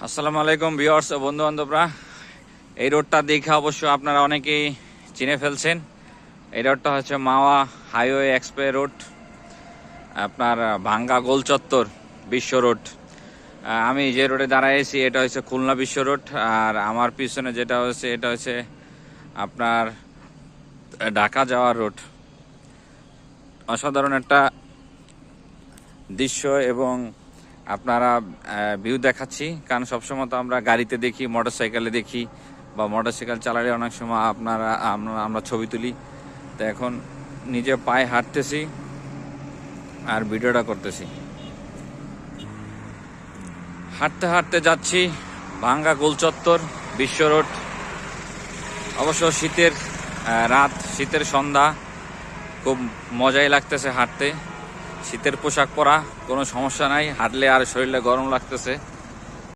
আসসালামু আলাইকুম ভিউয়ার্স ও বন্ধু বান্ধবরা। এই রোডটা দেখে অবশ্য আপনারা অনেকেই চিনে ফেলছেন। এই রোডটা হচ্ছে মাওয়া হাইওয়ে এক্সপ্রেস রোড, আপনার ভাঙ্গা গোল চত্বর বিশ্ব রোড। আমি যে রোডে দাঁড়াইছি এটা হচ্ছে খুলনা বিশ্ব রোড, আর আমার পিছনে যেটা হচ্ছে এটা হচ্ছে আপনার ঢাকা যাওয়ার রোড। অসাধারণ একটা দৃশ্য এবং আপনারা ভিউ দেখাচ্ছি, কারণ সবসময় তো আমরা গাড়িতে দেখি, মোটরসাইকেলে দেখি, বা মোটরসাইকেল চালালে অনেক সময় আমরা ছবি তুলি। তো এখন নিজে পায়ে হাঁটতেছি আর ভিডিওটা করতেছি। হাঁটতে হাঁটতে যাচ্ছি ভাঙ্গা গোল চত্বর বিশ্ব রোড। অবশ্য শীতের রাত, শীতের সন্ধ্যা, খুব মজাই লাগতেছে হাঁটতে। শীতের পোশাক পরা, কোনো সমস্যা নাই, হাঁটলে আর শরীরে গরম লাগতেছে।